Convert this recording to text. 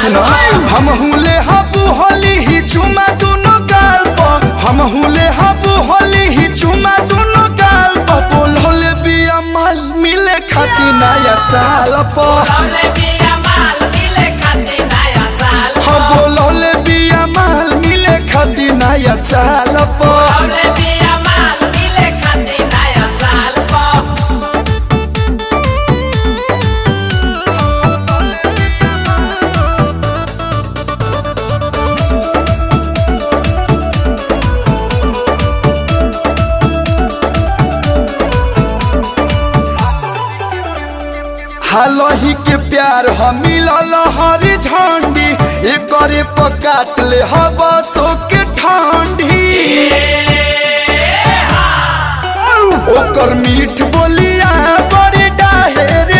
सुना हम हुले हबू होली ही चुमा दोनों गाल पर हम हुले हबू होली ही चुमा दोनों गाल पर बोल होले बिया माल मिले खाती नया साल पर बोल होले बिया माल मिले खाती नया साल पर हालही के प्यार हम मिलल हरी झंडी एकरे पकाट ले हवा सो के ठंडी ओकर मीठ बोलिया बड़ी डाहेर